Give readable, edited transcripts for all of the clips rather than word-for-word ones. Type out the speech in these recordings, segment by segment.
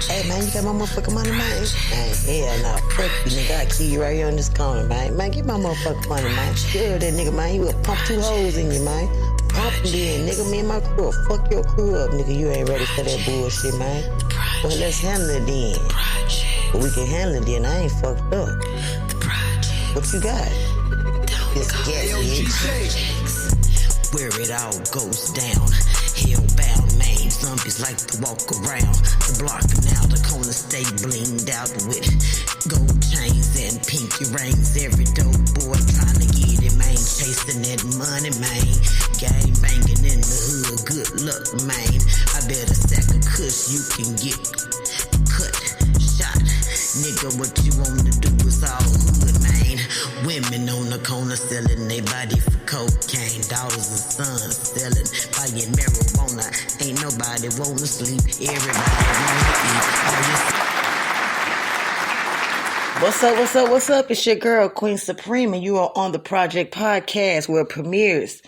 Hey, man, you got my motherfucking money, man? Hell no. Fuck you, nigga. I kill you right here on this corner, man. Man, get my motherfucking money, man. You heard that nigga, man. He will pump 2 holes in you, man. Pump him then, nigga. Me and my crew. Fuck your crew up, nigga. You ain't ready for that bullshit, man. Well, let's handle it then. But we can handle it then. I ain't fucked up. What you got? This gas, bitch. Where it all goes down. Hellbound man, zombies like to walk around the block. Now the corner stay blinged out with gold chains and pinky rings. Every dope boy trying to get it, man. Chasing that money, man. Gang banging in the hood. Good luck, man. I bet a sack of kush you can get cut, shot. Nigga, what you wanna do is all hood, man. Women on the corner selling they body for cocaine. Daughters and sons selling, buying marijuana. Ain't nobody wanna sleep. Everybody wanna eat. What's up? It's your girl, Queen Supreme, and you are on the Project Podcast where it premieres.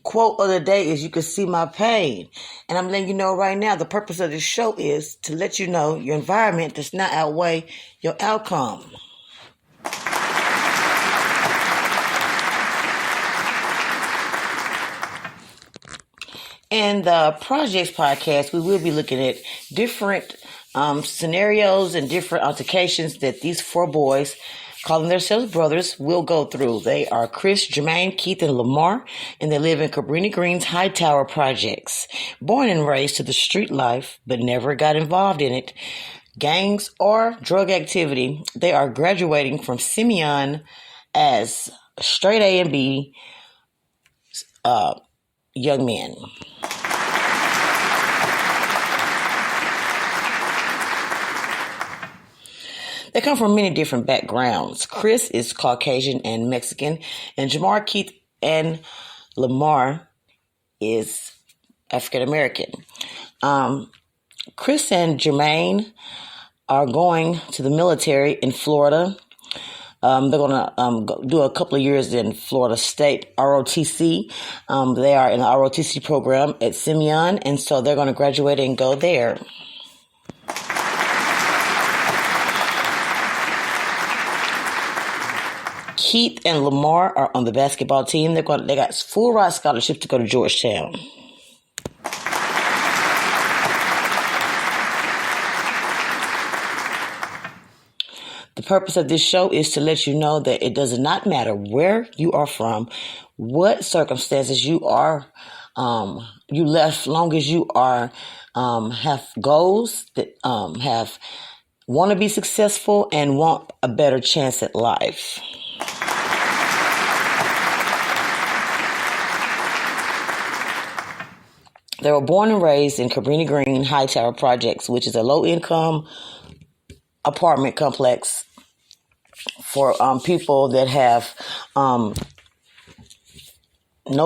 Quote of the day is, you can see my pain. And I'm letting you know right now, the purpose of this show is to let you know your environment does not outweigh your outcome. In the Projects Podcast, we will be looking at different scenarios and different altercations that these 4 boys, calling themselves brothers, will go through. They are Chris, Jermaine, Keith, and Lamar, and they live in Cabrini Green's High Tower Projects. Born and raised to the street life, but never got involved in it, gangs, or drug activity. They are graduating from Simeon as straight A and B young men. They come from many different backgrounds. Chris is Caucasian and Mexican, and Jamar, Keith, and Lamar is African American. Chris and Jermaine are going to the military in Florida. They're going to do a couple of years in Florida State ROTC. They are in the ROTC program at Simeon, and so they're going to graduate and go there. Keith and Lamar are on the basketball team. They got full ride scholarship to go to Georgetown. The purpose of this show is to let you know that it does not matter where you are from, what circumstances you are, you left, long as you are, have goals that, want to be successful and want a better chance at life. They were born and raised in Cabrini Green High Tower Projects, which is a low-income apartment complex for people that have no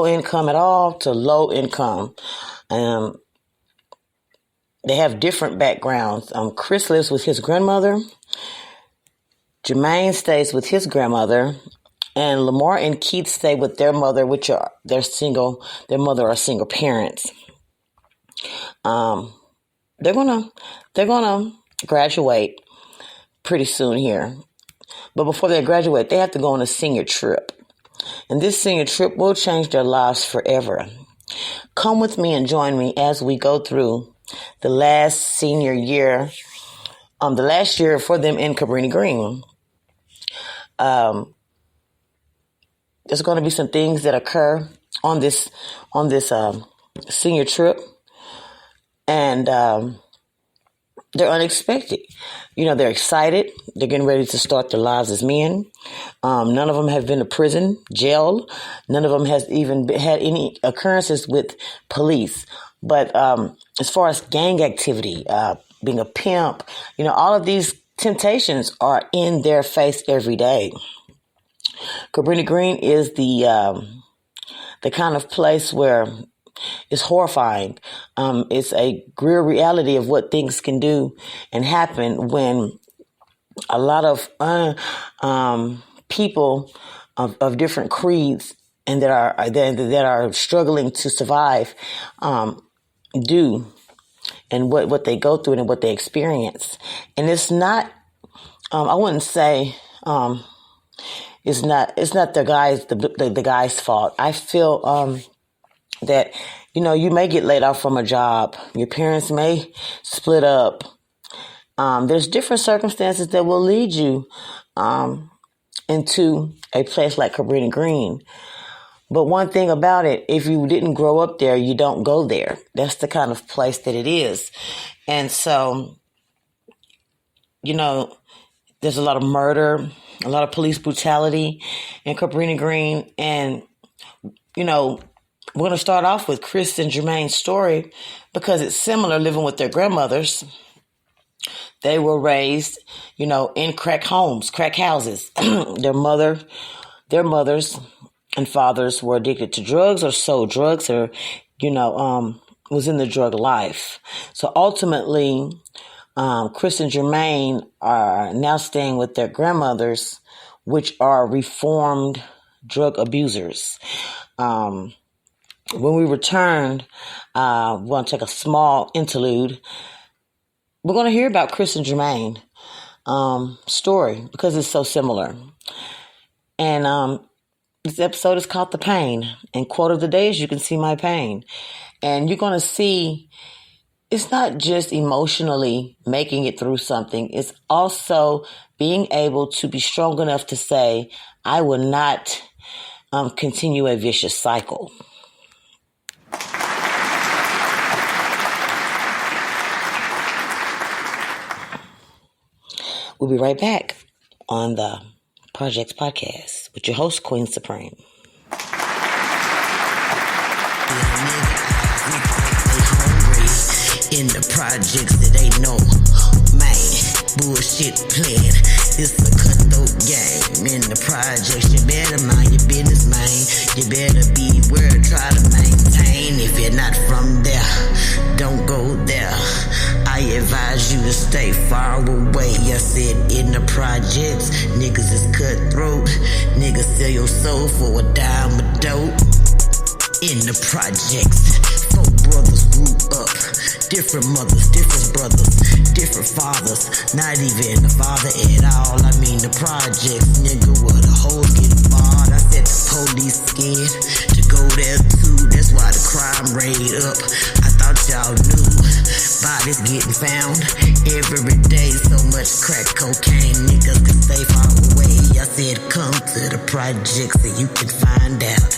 income at all to low income. They have different backgrounds. Chris lives with his grandmother. Jermaine stays with his grandmother. And Lamar and Keith stay with their mother, which are their mother are single parents. They're gonna graduate pretty soon here. But before they graduate, they have to go on a senior trip. And this senior trip will change their lives forever. Come with me and join me as we go through the last senior year, the last year for them in Cabrini Green. There's going to be some things that occur on this senior trip. And they're unexpected. They're excited. They're getting ready to start their lives as men. None of them have been to prison, jail. None of them has even had any occurrences with police. But as far as gang activity, being a pimp, all of these temptations are in their face every day. Cabrini Green is the kind of place where it's horrifying. It's a real reality of what things can do and happen when a lot of people of different creeds and that are struggling to survive do and what they go through and what they experience. And it's not, I wouldn't say, it's not the guy's fault. I feel, that, you may get laid off from a job. Your parents may split up. There's different circumstances that will lead you, into a place like Cabrini Green. But one thing about it, if you didn't grow up there, you don't go there. That's the kind of place that it is. And so, there's a lot of murder, a lot of police brutality in Cabrini Green. And, we're going to start off with Chris and Jermaine's story because it's similar, living with their grandmothers. They were raised, in crack homes, crack houses. Their mothers and fathers were addicted to drugs or sold drugs or, was in the drug life. So ultimately, Chris and Jermaine are now staying with their grandmothers, which are reformed drug abusers. When we return, we're going to take a small interlude. We're going to hear about Chris and Jermaine story because it's so similar. And this episode is called The Pain. And quote of the day is, "You can see my pain." And you're going to see it's not just emotionally making it through something. It's also being able to be strong enough to say, I will not continue a vicious cycle. We'll be right back on the Projects Podcast with your host, Queen Supreme. In the projects that ain't no man, bullshit plan. It's a cutthroat game. In the projects, you better mind your business, man. You better beware, try to maintain. If you're not from there, don't go there. I advise you to stay far away. I said in the projects, niggas is cutthroat. Niggas sell your soul for a dime of dope. In the projects, 4 brothers grew up. Different mothers, different brothers, different fathers. Not even a father at all. I mean the projects, nigga, where the hoes get barred. I said the police scared to go there too. That's why the crime rate up. I thought y'all knew. Bodies getting found every day. So much crack cocaine, niggas can stay far away. I said come to the projects so you can find out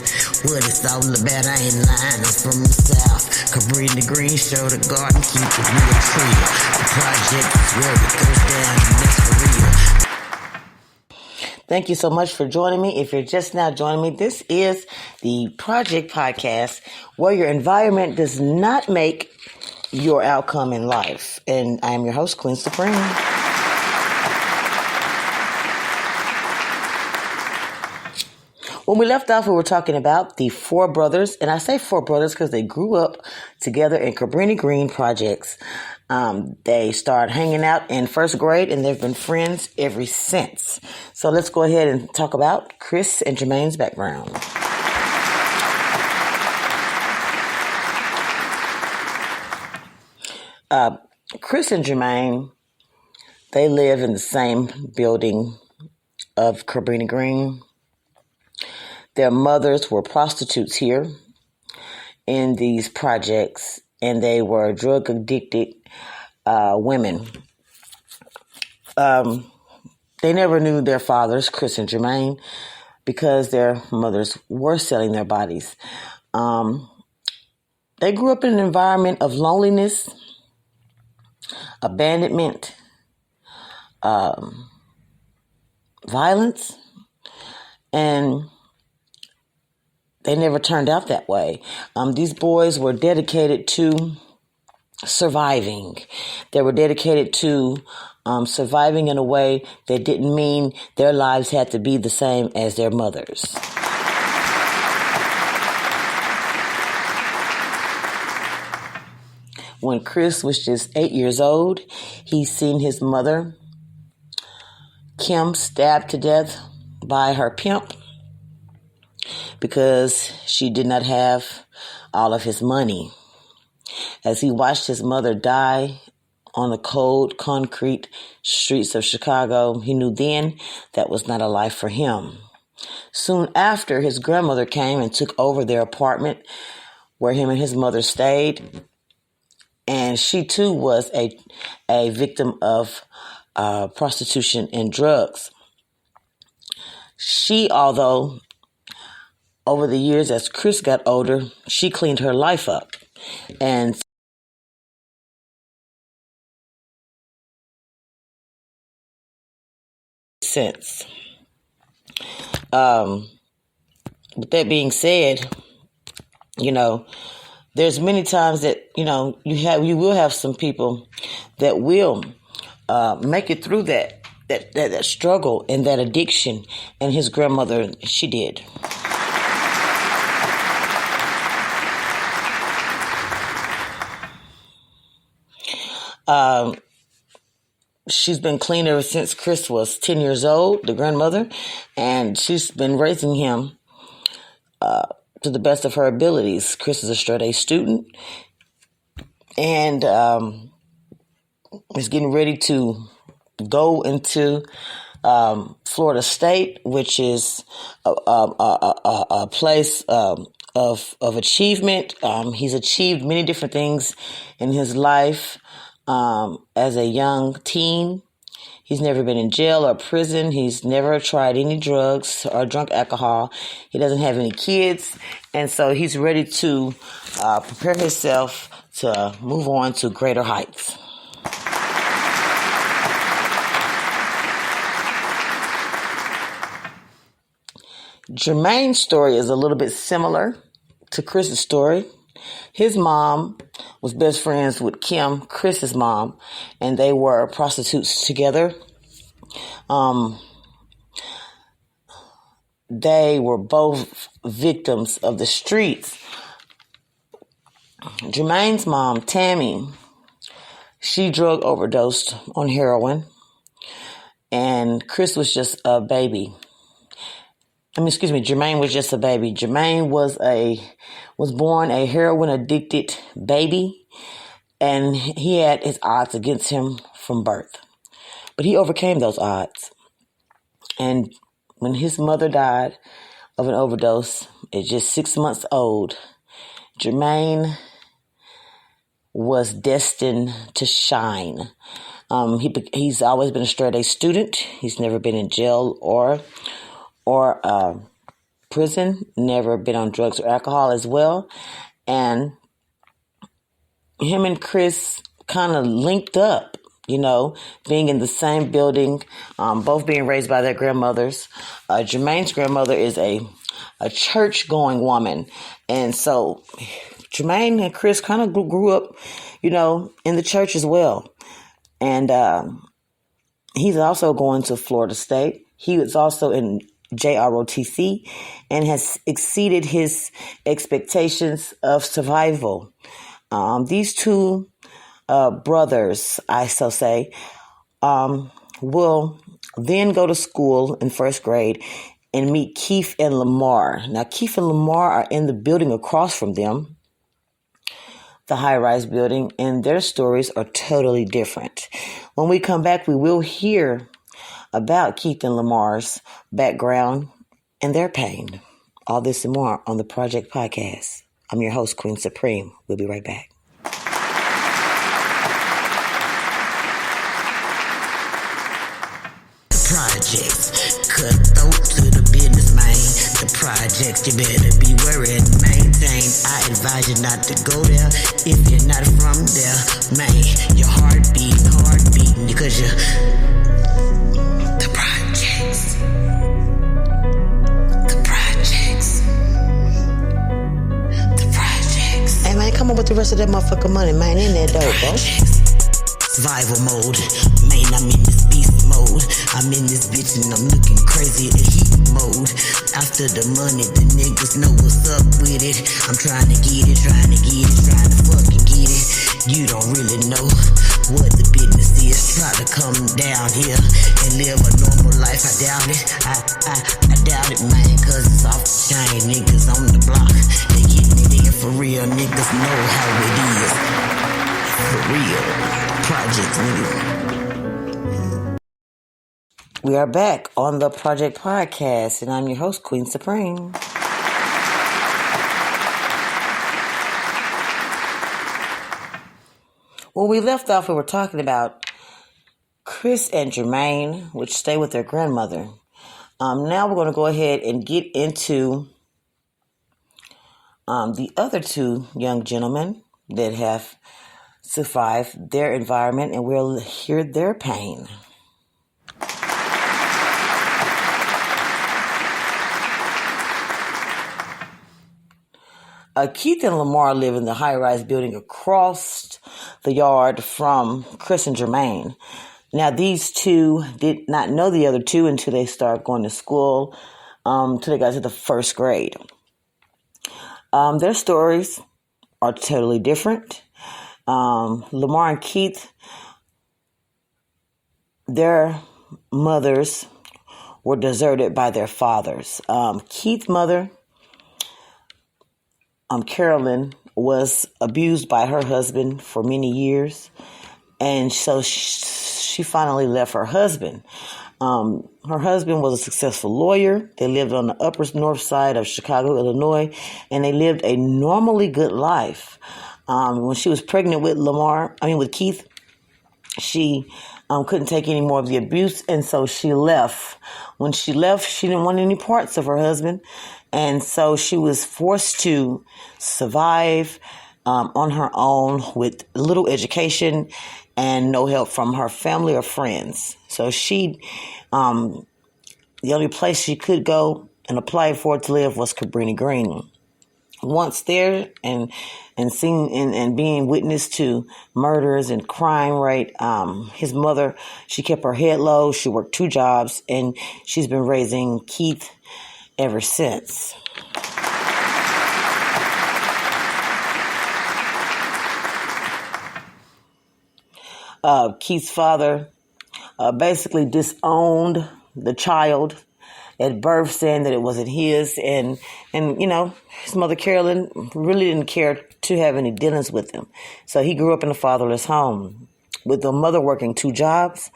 what it's all about. I ain't lying, I'm from the south. Cabrini Green, show the garden, keep it real tree. The project is where it goes down, and that's for real. Thank you so much for joining me. If you're just now joining me, this is the Project Podcast, where your environment does not make your outcome in life. And I am your host, Queen Supreme. When we left off, we were talking about the 4 brothers, and I say 4 brothers because they grew up together in Cabrini Green projects. They started hanging out in 1st grade, and they've been friends ever since. So let's go ahead and talk about Chris and Jermaine's background. Chris and Jermaine, they live in the same building of Cabrini Green. Their mothers were prostitutes here in these projects, and they were drug-addicted women. They never knew their fathers, Chris and Jermaine, because their mothers were selling their bodies. They grew up in an environment of loneliness, abandonment, violence, and they never turned out that way. These boys were dedicated to surviving. They were dedicated to surviving in a way that didn't mean their lives had to be the same as their mothers. When Chris was just 8 years old, he seen his mother, Kim, stabbed to death by her pimp because she did not have all of his money. As he watched his mother die on the cold concrete streets of Chicago, he knew then that was not a life for him. Soon after, his grandmother came and took over their apartment where him and his mother stayed. And she too was a victim of prostitution and drugs. She, although over the years as Chris got older, she cleaned her life up. And since. With that being said, there's many times that, you will have some people that will make it through that struggle and that addiction. And his grandmother, she did. She's been clean ever since Chris was 10 years old, the grandmother, and she's been raising him to the best of her abilities. Chris is a straight-A student and is getting ready to go into Florida State, which is a place of achievement. He's achieved many different things in his life. As a young teen, he's never been in jail or prison. He's never tried any drugs or drunk alcohol. He doesn't have any kids. And so he's ready to prepare himself to move on to greater heights. Jermaine's story is a little bit similar to Chris's story. His mom was best friends with Kim, Chris's mom, and they were prostitutes together. They were both victims of the streets. Jermaine's mom, Tammy, she drug overdosed on heroin, and Chris was just a baby. Jermaine was just a baby. Jermaine was born a heroin addicted baby, and he had his odds against him from birth. But he overcame those odds. And when his mother died of an overdose at just 6 months old, Jermaine was destined to shine. He's always been a straight-A student. He's never been in jail or prison, never been on drugs or alcohol as well. And him and Chris kind of linked up, being in the same building, both being raised by their grandmothers. Jermaine's grandmother is a church-going woman. And so Jermaine and Chris kind of grew up, in the church as well. And he's also going to Florida State. He was also in JROTC and has exceeded his expectations of survival. These two brothers, I shall say, will then go to school in first grade and meet Keith and Lamar. Now, Keith and Lamar are in the building across from them, the high-rise building, and their stories are totally different. When we come back, we will hear about Keith and Lamar's background and their pain. All this and more on the Project Podcast. I'm your host, Queen Supreme. We'll be right back. Projects, cutthroat to the business, man. The projects, you better be worried and maintain. I advise you not to go there if you're not from there, man. Your heart beating because you're the projects. Hey, man, come on with the rest of that motherfucking money, man. In that dope, bro. Survival mode, man, I'm in this beast mode. I'm in this bitch and I'm looking crazy in heat mode. After the money, the niggas know what's up with it. I'm trying to fucking get it. You don't really know what the business is. Try to come down here and live a normal life. I doubt it. I doubt it, man, cause it's off the chain. Niggas on the block, they getting it in for real. Niggas know how it is. For real. Project nigga. We are back on the Project Podcast, and I'm your host, Queen Supreme. When we left off, we were talking about Chris and Jermaine, which stay with their grandmother. Now we're going to go ahead and get into the other two young gentlemen that have survived their environment, and we'll hear their pain. Keith and Lamar live in the high-rise building across the yard from Chris and Jermaine. Now, these two did not know the other two until they started going to school, until they got to the first grade. Their stories are totally different. Lamar and Keith, their mothers were deserted by their fathers. Keith's mother, Carolyn, was abused by her husband for many years, and so she finally left her husband. Her husband was a successful lawyer. They lived on the upper north side of Chicago, Illinois, and they lived a normally good life. When she was pregnant with Keith, she couldn't take any more of the abuse, and so she left. When she left, she didn't want any parts of her husband, and so she was forced to survive on her own with little education and no help from her family or friends. So the only place she could go and apply for to live was Cabrini Green. Once there and seeing and being witness to murders and crime rate, his mother, she kept her head low. She worked 2 jobs, and she's been raising Keith ever since. Keith's father basically disowned the child at birth, saying that it wasn't his, and his mother Carolyn really didn't care to have any dealings with him. So he grew up in a fatherless home with the mother working 2 jobs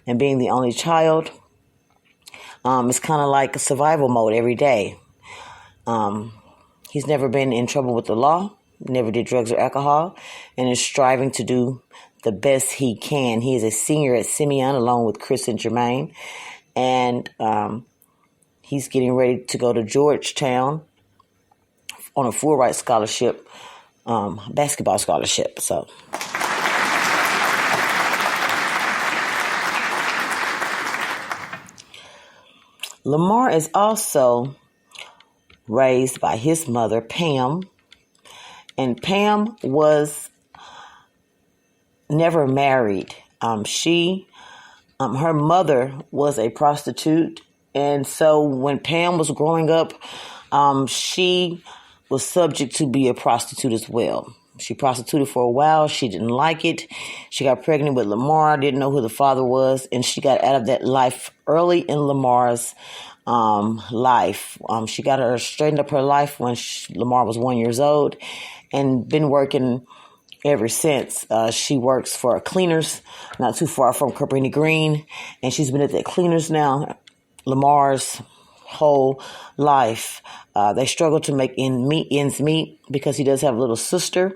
and being the only child. It's kind of like a survival mode every day. He's never been in trouble with the law, never did drugs or alcohol, and is striving to do the best he can. He is a senior at Simeon along with Chris and Jermaine, and he's getting ready to go to Georgetown on a full ride scholarship, basketball scholarship. So Lamar is also raised by his mother, Pam, and Pam was never married. Her mother was a prostitute, and so when Pam was growing up, she was subject to be a prostitute as well. She prostituted for a while. She didn't like it. She got pregnant with Lamar, didn't know who the father was, and she got out of that life early in Lamar's life. She got her straightened up her life when Lamar was 1 year old, and been working ever since. She works for a cleaners not too far from Cabrini Green, and she's been at that cleaners now Lamar's whole life. They struggle to make ends meet because he does have a little sister,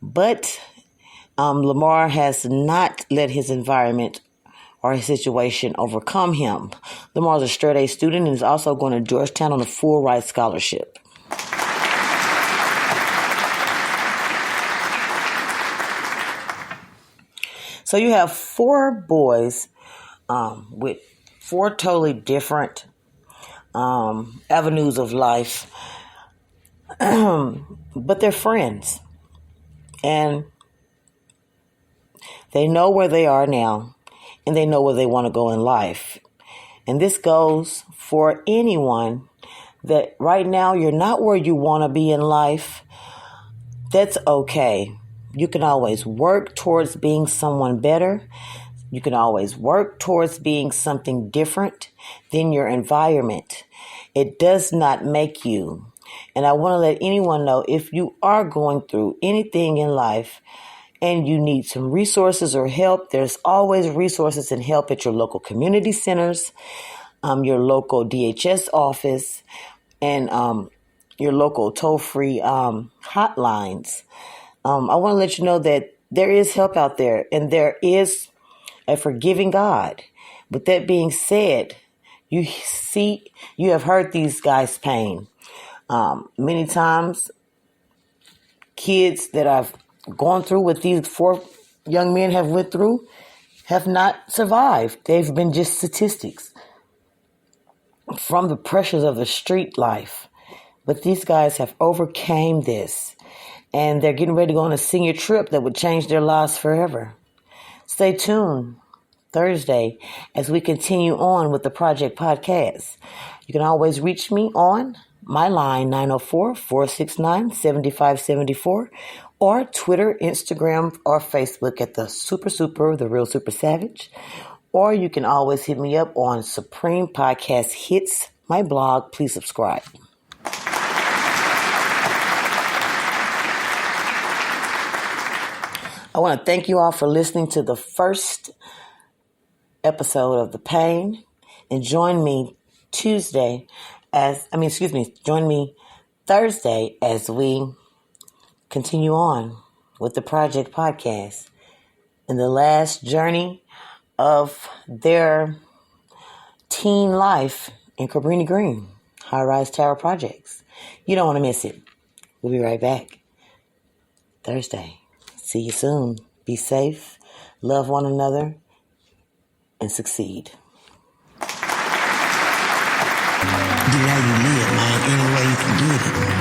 but Lamar has not let his environment or his situation overcome him. Lamar's a straight A student and is also going to Georgetown on a full ride scholarship. So you have 4 boys with 4 totally different avenues of life, but they're friends, and they know where they are now, and they know where they want to go in life. And this goes for anyone that right now you're not where you want to be in life. That's okay. You can always work towards being someone better. You can always work towards being something different than your environment. It does not make you. And I want to let anyone know, if you are going through anything in life, and you need some resources or help, there's always resources and help at your local community centers, your local DHS office, and your local toll-free hotlines. I want to let you know that there is help out there, and there is a forgiving God. With that being said, you have heard these guys' pain. Many times, kids that I've gone through what these 4 young men have went through have not survived. They've been just statistics from the pressures of the street life. But these guys have overcame this, and they're getting ready to go on a senior trip that would change their lives forever. Stay tuned Thursday as we continue on with the Project Podcast. You can always reach me on my line, 904-469-7574, or Twitter, Instagram, or Facebook at the the Real Super Savage. Or you can always hit me up on Supreme Podcast Hits, my blog. Please subscribe. I want to thank you all for listening to the first episode of The Pain, and join me join me Thursday as we continue on with the Project Podcast in the last journey of their teen life in Cabrini Green, High Rise Tower Projects. You don't want to miss it. We'll be right back Thursday. See you soon. Be safe, love one another, and succeed. Get how you live, man, any way you can get it.